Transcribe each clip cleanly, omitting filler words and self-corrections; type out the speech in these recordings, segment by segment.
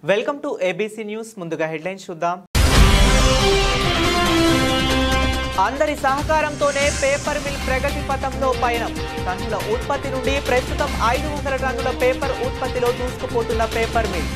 Welcome to ABC news. ముందుగా headlines చూద్దాం. అందరి సహకారంతోనే పేపర్ మిల్ ప్రగతి పథంలో పయనం. టన్నుల ఉత్పత్తి నుండి ప్రస్తుతం 500 టన్నుల పేపర్ ఉత్పత్తిలో దూసుకుపోతున్న paper mill.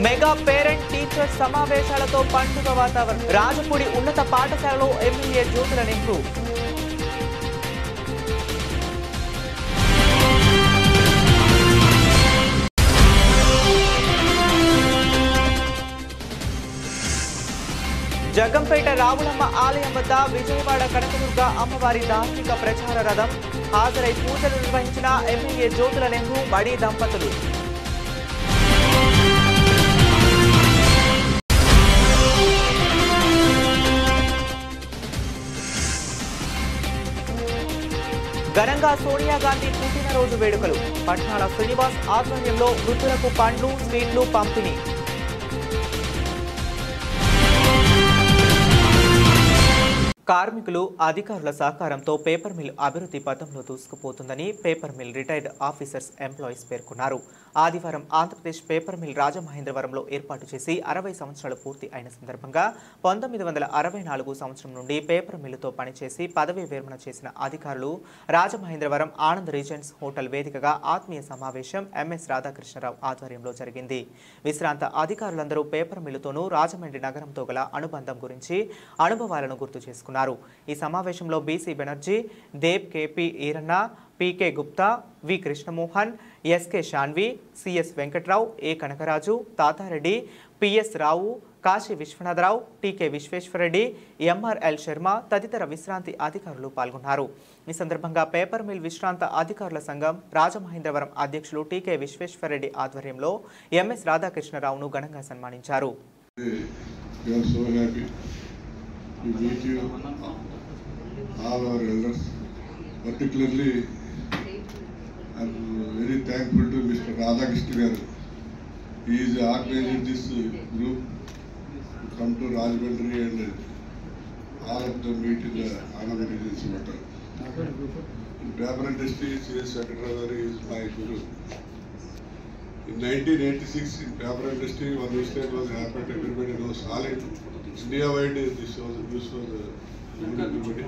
Mega parent teacher సమావేశాలతో పండుగ వాతావరణం. రాజపూడి ఉన్నత పాఠశాలలో ఎమ్మెల్యే జ్యోతుల నెహ్రూ. జగంపేట రావులమ్మ ఆలయం వద్ద విజయవాడ కనకదుర్గ అమ్మవారి ధార్మిక ప్రచార రథం. హాజరై పూజలు నిర్వహించిన ఎమ్మెల్యే జ్యోతుల నెహ్రూ బడి దంపతులు. ఘనంగా సోనియా గాంధీ పుట్టినరోజు వేడుకలు. పట్నాల శ్రీనివాస్ ఆధ్వర్యంలో వృద్ధులకు పండ్లు, స్వీట్లు పంపిణీ. కార్మికులు, అధికారుల సహకారంతో పేపర్ మిల్ అభివృద్ధి పథంలో దూసుకుపోతుందని paper mill retired officers employees పేర్కొన్నారు. ఆదివారం ఆంధ్రప్రదేశ్ పేపర్ మిల్ రాజమహేంద్రవరంలో ఏర్పాటు చేసి 60 సంవత్సరాలు పూర్తి అయిన సందర్భంగా 1964 సంవత్సరం నుండి పేపర్ మిల్లుతో పనిచేసి పదవీ విరమణ చేసిన అధికారులు రాజమహేంద్రవరం ఆనంద్ రీజెంట్స్ హోటల్ వేదికగా ఆత్మీయ సమావేశం ఎంఎస్ రాధాకృష్ణరావు ఆధ్వర్యంలో జరిగింది. విశ్రాంత అధికారులందరూ పేపర్ మిల్లుతోనూ రాజమండ్రి నగరంతో గల అనుబంధం గురించి అనుభవాలను గుర్తు చేసుకున్నారు. ఈ సమావేశంలో బీసీ బెనర్జీ, దేవ్ కేపీ ఈరన్న, పీకే గుప్తా, వి కృష్ణమోహన్, ఎస్కే షాన్వి, సిఎస్ వెంకట్రావు, ఏ కనకరాజు, తాతారెడ్డి, పిఎస్ రావు, కాశీ విశ్వనాథరావు, టీకే విశ్వేశ్వరరెడ్డి, ఎంఆర్ఎల్ శర్మ తదితర విశ్రాంతి అధికారులు పాల్గొన్నారు. ఈ సందర్భంగా పేపర్ మిల్ విశ్రాంత అధికారుల సంఘం రాజమహేంద్రవరం అధ్యక్షులు టీకే విశ్వేశ్వరరెడ్డి ఆధ్వర్యంలో ఎంఎస్ రాధాకృష్ణరావును ఘనంగా సన్మానించారు. We meet you, all our elders. Particularly, I am very thankful to Mr. Radhakrishna garu. He is organizing this group to come to Rajmundry and all of them meet in the Anand Regency Hotel. In paper industry, C.S. Secretary is my guru. In 1986, in paper industry, one mistake was happened. Everybody knows all it. India-wide, this was everybody.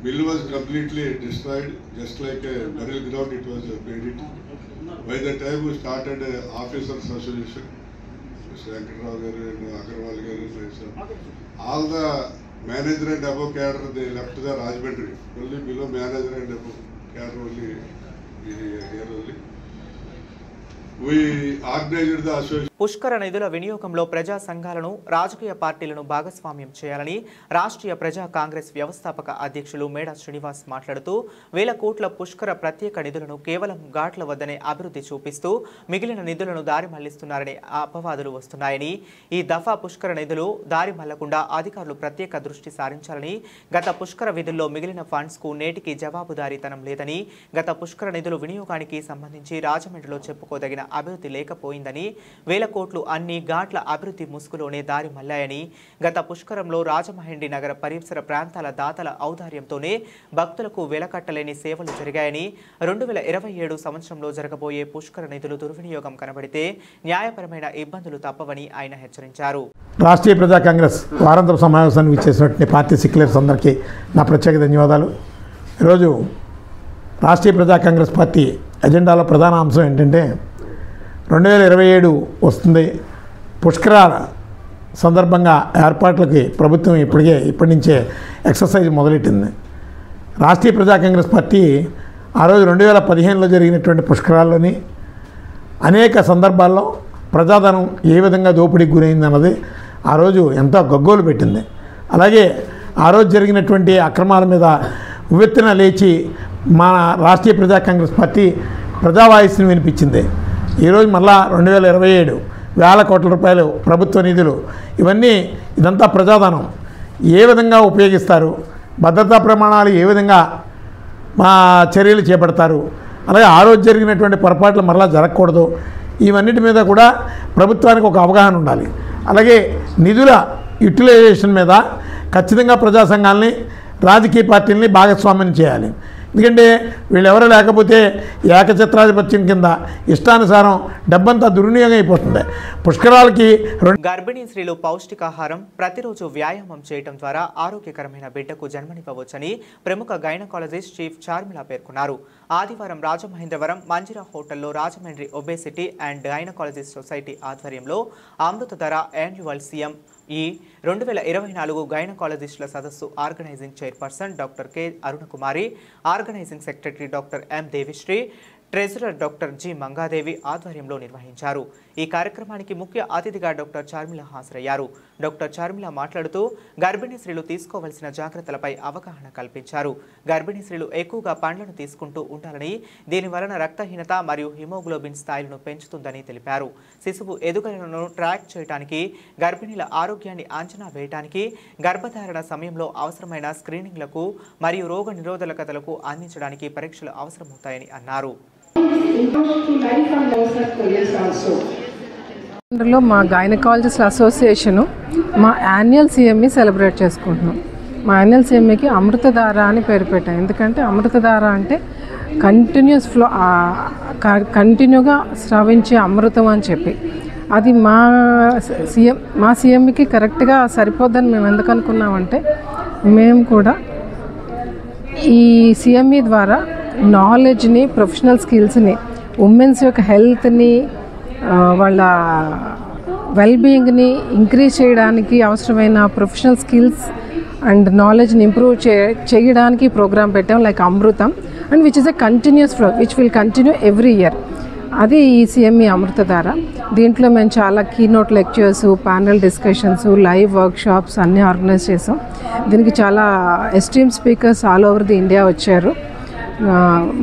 Mill was completely destroyed, just like a burial ground. It was made it. By the time we started officers association, Mr. Venkatrao garu and Agarwal garu, all the manager and above cadre they left the Rajmundry. Only below manager and above cadre only here only. We organized the association. పుష్కర నిధుల వినియోగంలో ప్రజా సంఘాలను, రాజకీయ పార్టీలను భాగస్వామ్యం చేయాలని రాష్ట్రీయ ప్రజా కాంగ్రెస్ వ్యవస్థాపక అధ్యక్షులు మేడా శ్రీనివాస్ మాట్లాడుతూ 1000 కోట్ల పుష్కర ప్రత్యేక నిధులను కేవలం ఘాట్ల వద్దనే అభివృద్ధి చూపిస్తూ మిగిలిన నిధులను దారి మళ్లిస్తున్నారనే అపవాదులు వస్తున్నాయని, ఈ దఫా పుష్కర నిధులు దారి మళ్లకుండా అధికారులు ప్రత్యేక దృష్టి సారించాలని, గత పుష్కర విధుల్లో మిగిలిన ఫండ్స్ కు నేటికి జవాబుదారీతనం లేదని, గత పుష్కర నిధులు వినియోగానికి సంబంధించి రాజమండ్రిలో చెప్పుకోదగిన అభివృద్ధి లేకపోయిందని, 1000 కోట్లు అన్ని ఘాట్ల అభివృద్ధి ముసుగులోనే దారి మళ్లాయని, గత పుష్కరంలో రాజమహేంద్రి నగర పరిసర ప్రాంతాల దాతల ఔదార్యంతోనే భక్తులకు వెలకట్టలేని సేవలు జరిగాయని, 2027 సంవత్సరంలో జరగబోయే పుష్కర నిధులు దుర్వినియోగం కనబడితే న్యాయపరమైన ఇబ్బందులు తప్పవని ఆయన హెచ్చరించారు. రాష్ట్రీయ ప్రజా కాంగ్రెస్ వారాంతర సమావేశానికి విచ్చేసినటువంటి పార్టీ సిక్యులర్స్ అందరికీ నా ప్రత్యేక ధన్యవాదాలు. ఈరోజు రాష్ట్రీయ ప్రజా కాంగ్రెస్ పార్టీ ఎజెండాలో ప్రధాన అంశం ఏంటంటే 2027 వస్తుంది. పుష్కరాల సందర్భంగా ఏర్పాట్లకి ప్రభుత్వం ఇప్పటి నుంచే ఎక్సర్సైజ్ మొదలెట్టింది. రాష్ట్రీయ ప్రజా కాంగ్రెస్ పార్టీ ఆ రోజు 2015లో జరిగినటువంటి పుష్కరాల్లోని అనేక సందర్భాల్లో ప్రజాధనం ఏ విధంగా దోపిడీకి గురైందన్నది ఆ రోజు ఎంతో గగ్గోలు పెట్టింది. అలాగే ఆ రోజు జరిగినటువంటి అక్రమాల మీద ఉవ్వెత్తున లేచి మా రాష్ట్రీయ ప్రజా కాంగ్రెస్ పార్టీ ప్రజావాయిస్ని వినిపించింది. ఈరోజు మళ్ళా 2027 వేల కోట్ల రూపాయలు ప్రభుత్వ నిధులు, ఇదంతా ప్రజాధనం ఏ విధంగా ఉపయోగిస్తారు, భద్రతా ప్రమాణాలు ఏ విధంగా మా చర్యలు చేపడతారు, అలాగే ఆ రోజు జరిగినటువంటి పొరపాట్లు మరలా జరగకూడదు, ఇవన్నిటి మీద కూడా ప్రభుత్వానికి ఒక అవగాహన ఉండాలి. అలాగే నిధుల యూటిలైజేషన్ మీద ఖచ్చితంగా ప్రజా సంఘాలని రాజకీయ పార్టీలని భాగస్వామ్యం చేయాలి. ఎందుకంటే వీళ్ళెవరూ లేకపోతే ఏకఛత్రాధిపత్యం కింద ఇష్టానుసారం డబ్బంతా దుర్వినియోగం అయిపోతుంది. పుష్కరాలకి గర్భిణీ స్త్రీలు పౌష్టికాహారం, ప్రతిరోజు వ్యాయామం చేయడం ద్వారా ఆరోగ్యకరమైన బిడ్డకు జన్మనివ్వవచ్చని ప్రముఖ గైనకాలజిస్ట్ చీఫ్ చార్మిల పేర్కొన్నారు. ఆదివారం రాజమహేంద్రవరం మంజిరా హోటల్లో Rajahmundry obesity and gynaecologist society ఆధ్వర్యంలో అమృతధార యాన్యువల్ సీఎం ఈ 2024 గైనకాలజిస్టుల సదస్సు organising chairperson doctor K Arunakumari, organising secretary doctor M Devisri, treasurer doctor G Mangadevi ఆధ్వర్యంలో నిర్వహించారు. ఈ కార్యక్రమానికి ముఖ్య అతిథిగా డాక్టర్ చార్మిల హాజరయ్యారు. డాక్టర్ చార్మిల మాట్లాడుతూ గర్భిణీ స్త్రీలు తీసుకోవాల్సిన జాగ్రత్తలపై అవగాహన కల్పించారు. గర్భిణీ స్త్రీలు ఎక్కువగా పండ్లను తీసుకుంటూ ఉండాలని, దీనివలన రక్తహీనత మరియు హిమోగ్లోబిన్ స్థాయిలను పెంచుతుందని తెలిపారు. శిశువు ఎదుగుదలను ట్రాక్ చేయడానికి, గర్భిణీల ఆరోగ్యాన్ని అంచనా వేయడానికి, గర్భధారణ సమయంలో అవసరమైన స్క్రీనింగ్లకు మరియు రోగ నిరోధకతలకు అందించడానికి పరీక్షలు అవసరమవుతాయని అన్నారు. లో మా గైనకాలజిస్ట్ అసోసియేషను మా యాన్యువల్ సిఎంఈ సెలబ్రేట్ చేసుకుంటున్నాం. మా యాన్యువల్ సిఎంఈకి అమృతధార అని పేరు పెట్టాం. ఎందుకంటే అమృతధార అంటే కంటిన్యూగా స్రవించే అమృతం అని చెప్పి, అది మా సిఎంఈకి కరెక్ట్గా సరిపోద్దని మేము ఎందుకు అనుకున్నామంటే, మేము కూడా ఈ సిఎంఈ ద్వారా నాలెడ్జ్ని, ప్రొఫెషనల్ స్కిల్స్ని, ఉమెన్స్ యొక్క హెల్త్ని, వాళ్ళ వెల్బీయింగ్ని ఇంక్రీజ్ చేయడానికి అవసరమైన ప్రొఫెషనల్ స్కిల్స్ అండ్ నాలెడ్జ్ని ఇంప్రూవ్ చేయడానికి ప్రోగ్రామ్ పెట్టాం, like Amrutham, and which is a continuous flow which will continue every year. అది ఈ సిఎంఈ అమృతధార. దీంట్లో మేము చాలా keynote lectures, panel discussions, live workshops అన్నీ ఆర్గనైజ్ చేసాం. దీనికి చాలా esteem speakers all over the India వచ్చారు.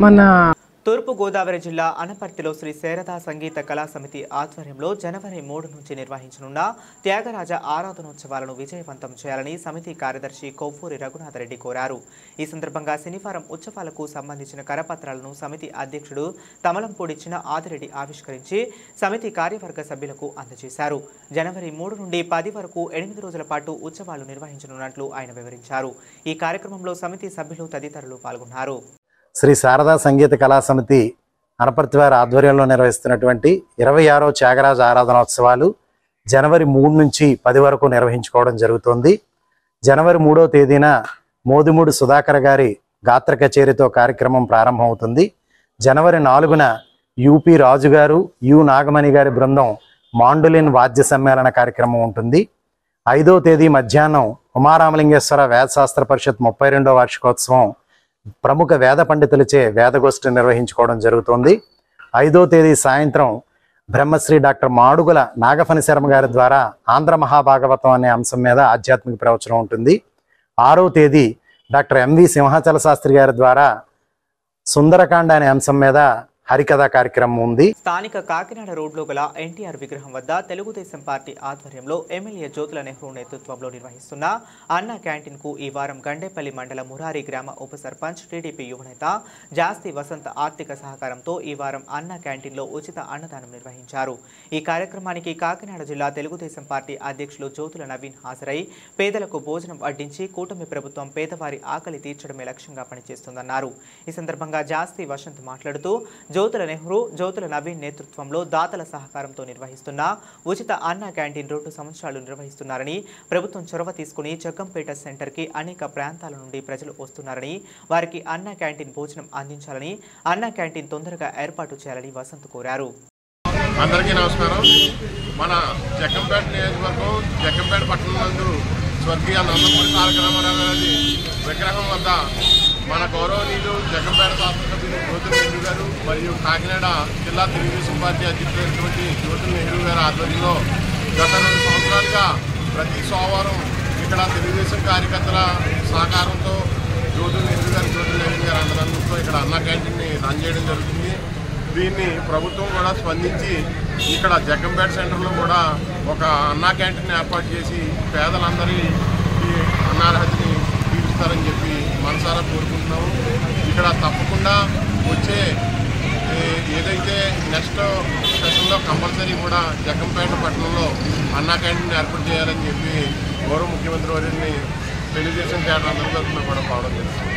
మన తూర్పు గోదావరి జిల్లా అనపర్తిలో శ్రీ శారదా సంగీత కళా సమితి ఆధ్వర్యంలో జనవరి 3 నుంచి నిర్వహించనున్న త్యాగరాజ ఆరాధనోత్సవాలను విజయవంతం చేయాలని సమితి కార్యదర్శి కొవ్వూరి రఘునాథరెడ్డి కోరారు. ఈ సందర్భంగా శనివారం ఉత్సవాలకు సంబంధించిన కరపత్రాలను సమితి అధ్యక్షుడు తమలంపూడి చిన్న ఆదిరెడ్డి ఆవిష్కరించి సమితి కార్యవర్గ సభ్యులకు అందజేశారు. జనవరి 3 నుండి 10 వరకు 8 రోజుల పాటు ఉత్సవాలు నిర్వహించనున్నట్లు ఆయన వివరించారు. ఈ కార్యక్రమంలో సమితి సభ్యులు తదితరులు పాల్గొన్నారు. శ్రీ శారదా సంగీత కళా సమితి అనపర్తి వారి ఆధ్వర్యంలో నిర్వహిస్తున్నటువంటి 26వ త్యాగరాజ ఆరాధనోత్సవాలు జనవరి 3 నుంచి 10 వరకు నిర్వహించుకోవడం జరుగుతుంది. జనవరి 3వ తేదీన మోదిమూడి సుధాకర్ గారి గాత్ర కచేరీతో కార్యక్రమం ప్రారంభమవుతుంది. జనవరి 4న యూపీ రాజు గారు, యు నాగమణి గారి బృందం మాండులిన్ వాద్య సమ్మేళన కార్యక్రమం ఉంటుంది. 5వ తేదీ మధ్యాహ్నం ఉమారామలింగేశ్వర వేదశాస్త్ర పరిషత్ 32వ వార్షికోత్సవం ప్రముఖ వేద పండితులచే వేదగోష్ఠి నిర్వహించుకోవడం జరుగుతుంది. 5వ తేదీ సాయంత్రం బ్రహ్మశ్రీ డాక్టర్ మాడుగుల నాగఫణి శర్మ గారి ద్వారా ఆంధ్ర మహాభాగవతం అనే అంశం మీద ఆధ్యాత్మిక ప్రవచనం ఉంటుంది. 6వ తేదీ డాక్టర్ ఎంవి సింహాచల శాస్త్రి గారి ద్వారా సుందరకాండ అనే అంశం మీద హరికథ కార్యక్రమం ఉంది. స్థానిక కాకినాడ రోడ్లో గల ఎన్టీఆర్ విగ్రహం వద్ద తెలుగుదేశం పార్టీ ఆధ్వర్యంలో ఎమ్మెల్యే జ్యోతుల నెహ్రూ నేతృత్వంలో నిర్వహిస్తున్న అన్న క్యాంటీన్ కు ఈ వారం గండేపల్లి మండల మురారి గ్రామ ఉప సర్పంచ్ టీడీపీ యువనేత జాస్తి వసంత ఆర్థిక సహకారంతో ఈ వారం అన్న క్యాంటీన్లో ఉచిత అన్నదానం నిర్వహించారు. ఈ కార్యక్రమానికి కాకినాడ జిల్లా తెలుగుదేశం పార్టీ అధ్యక్షులు జ్యోతుల నవీన్ హాజరై పేదలకు భోజనం వడ్డించి కూటమి ప్రభుత్వం పేదవారి ఆకలి తీర్చడమే లక్ష్యంగా పనిచేస్తుందన్నారు. ఈ సందర్భంగా జాస్తి వసంత్ మాట్లాడుతూ జ్యోతుల నెహ్రూ, జ్యోతుల నవీన్ నేతృత్వంలో దాతల సహకారంతో నిర్వహిస్తున్న ఉచిత అన్న క్యాంటీన్ 2 సంవత్సరాలు నిర్వహిస్తున్నారని, ప్రభుత్వం చొరవ తీసుకుని జగ్గంపేట సెంటర్కి అనేక ప్రాంతాల నుండి ప్రజలు వస్తున్నారని, వారికి అన్న క్యాంటీన్ భోజనం అందించాలని, అన్న క్యాంటీన్ తొందరగా ఏర్పాటు చేయాలని వసంత్ కోరారు. అందరికీ నమస్కారం. మన జగ్గంపేట నియోజకవర్గం జగ్గంపేట పట్టణం నందు స్వర్గీయ నందమూరి తారక రామారావు గారి విగ్రహం వద్ద మన గౌరవనీయులు జగ్గంపేట శాసనసభ్యులు జ్యోతుల నెహ్రూ గారు మరియు కాకినాడ జిల్లా తెలుగుదేశం పార్టీ అధ్యక్షులైనటువంటి జ్యోతుల నెహ్రూ గారి ఆధ్వర్యంలో గత 2 సంవత్సరాలుగా ప్రతి సోమవారం ఇక్కడ తెలుగుదేశం కార్యకర్తల సహకారంతో జ్యోతుల నెహ్రూ గారు అందరంతో ఇక్కడ అన్న క్యాంటీన్ని రన్ చేయడం జరుగుతుంది. దీన్ని ప్రభుత్వం కూడా స్పందించి ఇక్కడ జగ్గంపేట సెంటర్లో కూడా ఒక అన్నా క్యాంటీన్ ఏర్పాటు చేసి పేదలందరి అన్నార్హతని తీరుస్తారని చెప్పి మనసారా కోరుకుంటున్నాము. ఇక్కడ తప్పకుండా వచ్చే ఏదైతే నెక్స్ట్ సెషన్లో కంపల్సరీ కూడా జగ్గంపేట పట్టణంలో అన్నా క్యాంటీన్ ఏర్పాటు చేయాలని చెప్పి గౌరవ ముఖ్యమంత్రి వారిని తెలుగుదేశం కేడర్ అందరి తరఫున కూడా కావడం జరుగుతుంది.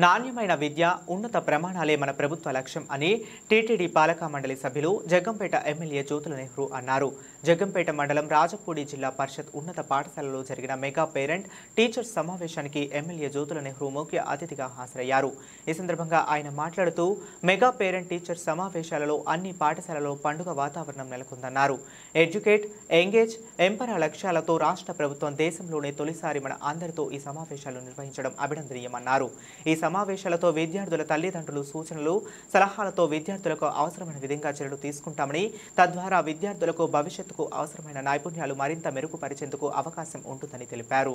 నాణ్యమైన విద్య, ఉన్నత ప్రమాణాలే మన ప్రభుత్వ లక్ష్యం అని టీటీడీ పాలక మండలి సభ్యులు జగ్గంపేట ఎమ్మెల్యే జ్యోతుల నెహ్రూ అన్నారు. జగ్గంపేట మండలం రాజపూడి జిల్లా పరిషత్ ఉన్నత పాఠశాలలో జరిగిన మెగా పేరెంట్ టీచర్స్ సమావేశానికి ఎమ్మెల్యే జ్యోతుల నెహ్రూ ముఖ్య అతిథిగా హాజరయ్యారు. ఈ సందర్భంగా ఆయన మాట్లాడుతూ మెగా పేరెంట్ టీచర్స్ సమావేశాలలో అన్ని పాఠశాలలో పండుగ వాతావరణం నెలకొందన్నారు. ఎడ్యుకేట్, ఎంగేజ్, ఎంపరా లక్ష్యాలతో రాష్ట్ర ప్రభుత్వం దేశంలోనే తొలిసారి మన అందరితో ఈ సమావేశాలు నిర్వహించడం అభినందనీయమన్నారు. ఈ సమావేశాలతో విద్యార్థుల తల్లిదండ్రులు సూచనలు, సలహాలతో విద్యార్థులకు అవసరమైన విధంగా చర్యలు తీసుకుంటామని, తద్వారా విద్యార్థులకు భవిష్యత్తుకు అవసరమైన నైపుణ్యాలు మరింత మెరుగుపరిచేందుకు అవకాశం ఉంటుందని తెలిపారు.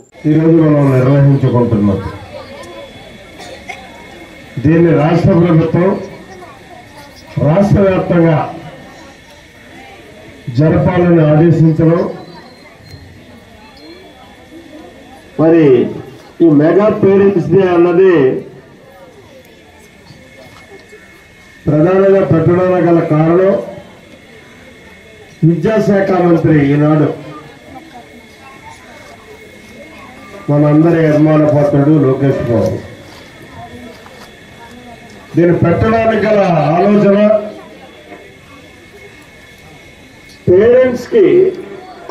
దీన్ని రాష్ట్ర ప్రభుత్వం రాష్ట్ర వ్యాప్తంగా జరపాలని ఆదేశించడం, మరి ఈ మెగా పేరెంట్స్ డే అన్నది ప్రధానంగా పెట్టడానికి గల కారణం విద్యాశాఖ మంత్రి ఈనాడు మనందరి యజమాన పాత్రుడు లోకేష్ బాబు దీన్ని పెట్టడానికి గల ఆలోచన పేరెంట్స్ కి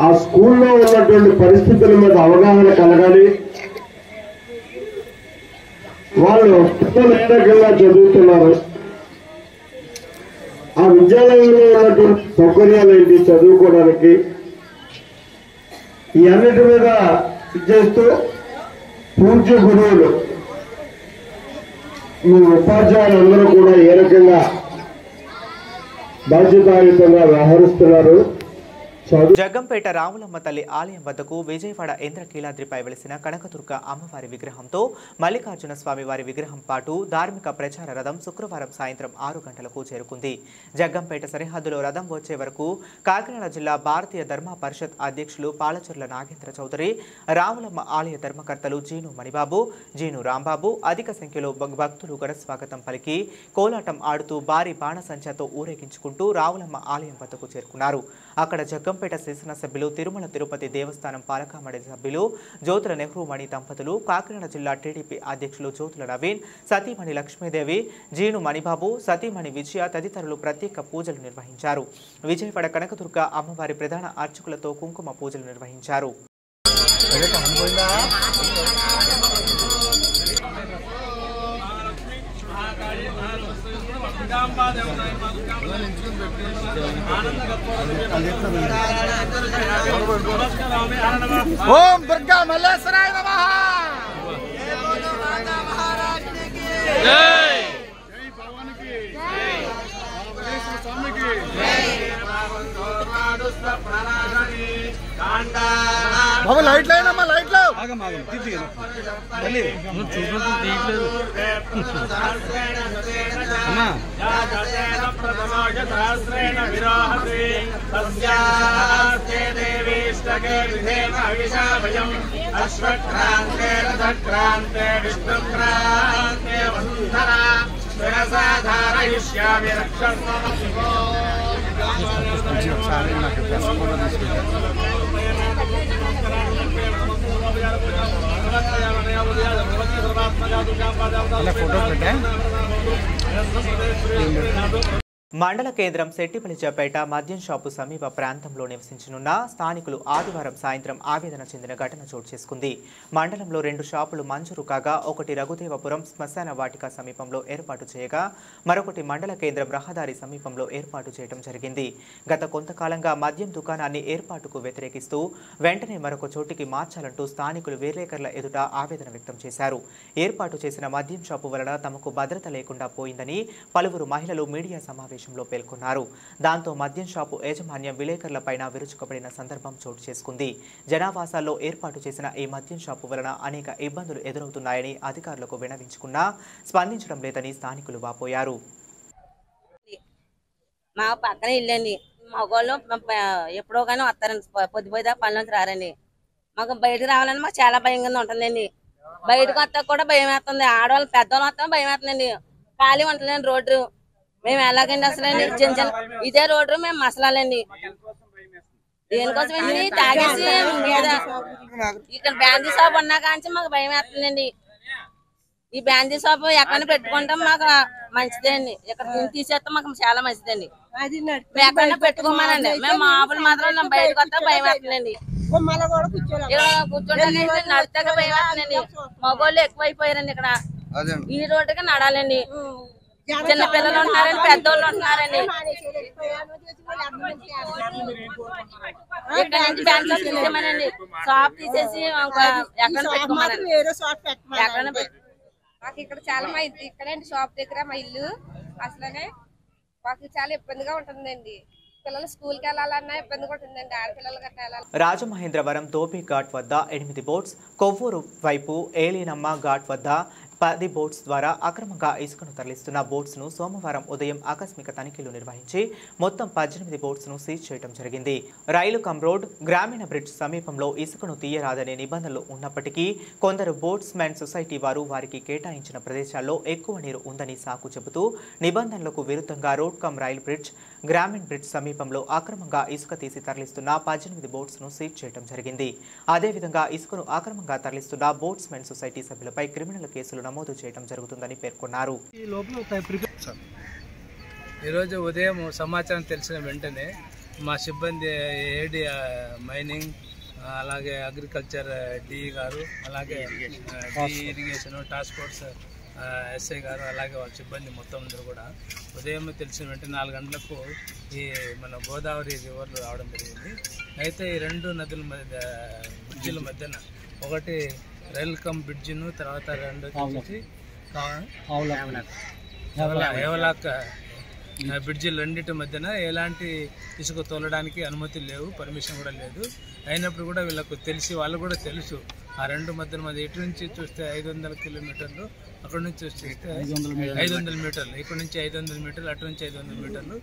ఆ స్కూల్లో ఉన్నటువంటి పరిస్థితుల మీద అవగాహన కలగాలి, వాళ్ళు పిల్లలు ఏ రకంగా చదువుతున్నారు, ఆ విద్యాలయంలో ఉన్నటువంటి సౌకర్యాలు ఏంటి చదువుకోవడానికి, ఈ అన్నిటి మీద చేస్తూ పూజ్య గురువులు మీ ఉపాధ్యాయులందరూ కూడా ఏ రకంగా బాధ్యతాయుతంగా వ్యవహరిస్తున్నారు. జగ్గంపేట రాములమ్మ తల్లి ఆలయం వద్దకు విజయవాడ ఇంద్రకీలాద్రిపై వెలిసిన కనకదుర్గ అమ్మవారి విగ్రహంతో మల్లికార్జున స్వామి వారి విగ్రహం పాటు ధార్మిక ప్రచార రథం శుక్రవారం సాయంత్రం 6 గంటలకు చేరుకుంది. జగ్గంపేట సరిహద్దులో రథం వచ్చే వరకు కాకినాడ జిల్లా భారతీయ ధర్మ పరిషత్ అధ్యక్షులు పాలచర్ల నాగేంద్ర చౌదరి, రాములమ్మ ఆలయ ధర్మకర్తలు జీను మణిబాబు, జీను రాంబాబు అధిక సంఖ్యలో భక్తులు ఘనస్వాగతం పలికి కోలాటం ఆడుతూ భారీ బాణసంచాతో ఊరేగించుకుంటూ రాములమ్మ ఆలయం వద్దకు చేరుకున్నారు. అక్కడ జగ్గంపేట శాసనసభ్యులు, తిరుమల తిరుపతి దేవస్థానం పాలక మండలి సభ్యులు జ్యోతుల నెహ్రూ మణి దంపతులు, కాకినాడ జిల్లా టీడీపీ అధ్యక్షులు జ్యోతుల నవీన్, సతీమణి లక్ష్మీదేవి, జీను మణిబాబు, సతీమణి విజయ తదితరులు ప్రత్యేక పూజలు నిర్వహించారు. విజయవాడ కనకదుర్గ అమ్మవారి ప్రధాన అర్చకులతో కుంకుమ పూజలు నిర్వహించారు. ఓం దుర్గా మల్లేశ్వరాయ నమః. జై జై భవానికి జై మల్లేశ్వర స్వామికి జై. బాబు లైట్ లైనమ్మా, లైట్ లో మండల కేంద్రం శెట్టిపల్లిపేట మద్యం షాపు సమీప ప్రాంతంలో నివసించనున్న స్థానికులు ఆదివారం సాయంత్రం ఆవేదన చెందిన ఘటన చోటు చేసుకుంది. మండలంలో 2 షాపులు మంజూరు కాగా ఒకటి రఘుదేవపురం శ్మశాన వాటిక సమీపంలో ఏర్పాటు చేయగా మరొకటి మండల కేంద్రం రహదారి సమీపంలో ఏర్పాటు చేయడం జరిగింది. గత కొంతకాలంగా మద్యం దుకాణాన్ని ఏర్పాటుకు వ్యతిరేకిస్తూ వెంటనే మరొక చోటికి మార్చాలంటూ స్థానికులు విలేకరుల ఎదుట ఆవేదన వ్యక్తం చేశారు. ఏర్పాటు చేసిన మద్యం షాపు వలన తమకు భద్రత లేకుండా పోయిందని పలువురు మహిళలు మీడియా సమావేశంలో పేర్కొన్నారు. దాంతో మద్యం షాపు యాజమాన్యం విలేకరులపైన విరుచుకుపడిన సందర్భం చోటు చేసుకుంది. జనావాసాల్లో ఏర్పాటు చేసిన ఈ మద్యం షాపు వలన అనేక ఇబ్బందులు ఎదురవుతున్నాయని అధికారులకు విన్నవించుకున్నా స్పందించడం లేదని స్థానికులు వాపోయారు. మా పక్కన ఇల్లండి, మగవాళ్ళు ఎప్పుడో కానీ వస్తారండి, పొద్దుపోయిదా పని నుంచి రారండి. మాకు బయటకు రావాలని మాకు చాలా భయంగా ఉంటుందండి. బయటకు వస్తా కూడా భయం వేస్తుంది, ఆడవాళ్ళు పెద్దవాళ్ళు వస్తా భయం వేస్తుందండి. ఖాళీ ఉంటుందండి రోడ్డు. మేము ఎలాగండి అసలండి చిన్న చిన్న ఇదే రోడ్డు మేము మసలాలండి దేనికోసమండి తాగేసి మీద ఇక్కడ బ్యాందీ షాప్ ఉన్నా కానీ మాకు భయం వేస్తుందండి. ఈ బ్యాందీ షాప్ ఎక్కడ పెట్టుకుంటాం మాకు మంచిదే అండి. ఇక్కడ తీసేస్తే మాకు చాలా మంచిదండి. ఎక్కడ పెట్టుకోమనండి. మేము మామూలు మాత్రం బయటకు వస్తే భయం వేస్తుందండి. కూర్చోడానికి నడితే భయం వేస్తుందండి. మగోళ్ళు ఎక్కువైపోయారండి. ఇక్కడ ఈ రోడ్డుకి నడాలండి. చిన్న పిల్లలు ఉంటున్నారండి, పెద్దోళ్ళు ఉంటున్నారండి. ఇక్కడ నుంచి బ్యాంక్ షాప్ తీసేమనండి. షాప్ తీసేసి ఎక్కడ పెట్టుకోమనండి. ఎక్కడ మాకు ఇక్కడ చాలా మా ఇక్కడే షాప్ దగ్గర మా ఇల్లు అసలనే మాకు చాలా ఇబ్బందిగా ఉంటుందండి. పిల్లలు స్కూల్కి వెళ్ళాలన్నా ఇబ్బందిగా ఉంటుందండి. ఆడపిల్లలు గట్రా వెళ్ళాలి. రాజమహేంద్రవరం ధోబీ ఘాట్ వద్ద 8 బోట్స్, కొవ్వూరు వైపు ఏలీనమ్మ ఘాట్ వద్ద 10 బోట్స్ ద్వారా అక్రమంగా ఇసుకను తరలిస్తున్న బోట్స్ను సోమవారం ఉదయం ఆకస్మిక తనిఖీలు నిర్వహించి మొత్తం 18 బోట్స్ను సీజ్ చేయడం జరిగింది. రైలు కమ్ రోడ్, గ్రామీణ బ్రిడ్జ్ సమీపంలో ఇసుకను తీయరాదనే నిబంధనలు ఉన్నప్పటికీ కొందరు బోట్స్మెన్ సొసైటీ వారు వారికి కేటాయించిన ప్రదేశాల్లో ఎక్కువ నీరు ఉందని సాకు చెబుతూ నిబంధనలకు విరుద్ధంగా రోడ్ కమ్ రైల్ బ్రిడ్జ్, గ్రామీణ బ్రిడ్జ్ సమీపంలో అక్రమంగా ఇసుక తీసి తరలిస్తున్న 18 బోట్స్ను సీజ్ చేయడం జరిగింది. అదేవిధంగా ఇసుకను అక్రమంగా తరలిస్తున్న బోట్స్మెన్ సొసైటీ సభ్యులపై క్రిమినల్ కేసులు నమోదు చేయడం జరుగుతుందని పేర్కొన్నారు. ఈరోజు ఉదయం సమాచారం తెలిసిన వెంటనే మా సిబ్బంది ఏడి మైనింగ్, అలాగే అగ్రికల్చర్ డిఈ గారు, అలాగే ఇరిగేషన్ టాస్క్ ఫోర్స్ ఎస్ఐ గారు, అలాగే వాళ్ళ సిబ్బంది మొత్తం అందరూ కూడా ఉదయం తెలిసిన వెంటనే 4 గంటలకు ఈ మన గోదావరి రివర్లో రావడం జరిగింది. అయితే ఈ 2 నదుల మధ్య బ్రిడ్జిల మధ్యన ఒకటి రైల్ కమ్ బ్రిడ్జిను, తర్వాత 2 ఏవలాక్ బ్రిడ్జిలు రెండింటి మధ్యన ఎలాంటి ఇసుక తోలడానికి అనుమతి లేవు, పర్మిషన్ కూడా లేదు. అయినప్పుడు కూడా వీళ్ళకు తెలిసి, వాళ్ళు కూడా తెలుసు ఆ 2 మధ్యన మాది ఇటు నుంచి చూస్తే 500 కిలోమీటర్లు, అక్కడ నుంచి చూస్తే 500 మీటర్లు, ఇక్కడ నుంచి 500 మీటర్లు, అటు నుంచి 500 మీటర్లు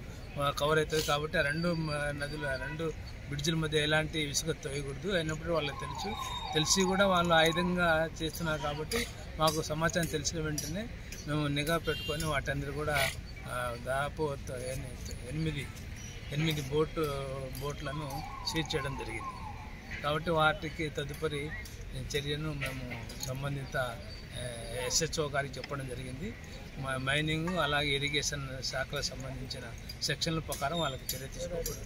కవర్ అవుతుంది. కాబట్టి ఆ 2 నదులు, 2 బ్రిడ్జిల మధ్య ఎలాంటి ఇసుక తోయకూడదు. అయినప్పుడు వాళ్ళకి తెలిసి కూడా వాళ్ళు ఆ విధంగా చేస్తున్నారు. కాబట్టి మాకు సమాచారం తెలిసిన వెంటనే మేము నిఘా పెట్టుకొని వాటందరూ కూడా దాదాపు 8 బోట్లను సీజ్ చేయడం జరిగింది. కాబట్టి వాటికి తదుపరి చర్యను మేము సంబంధిత ఎస్హెచ్ఓ గారికి చెప్పడం జరిగింది. మైనింగ్ అలాగే ఇరిగేషన్ శాఖలకు సంబంధించిన సెక్షన్ల ప్రకారం వాళ్ళకి చర్య తీసుకోకూడదు.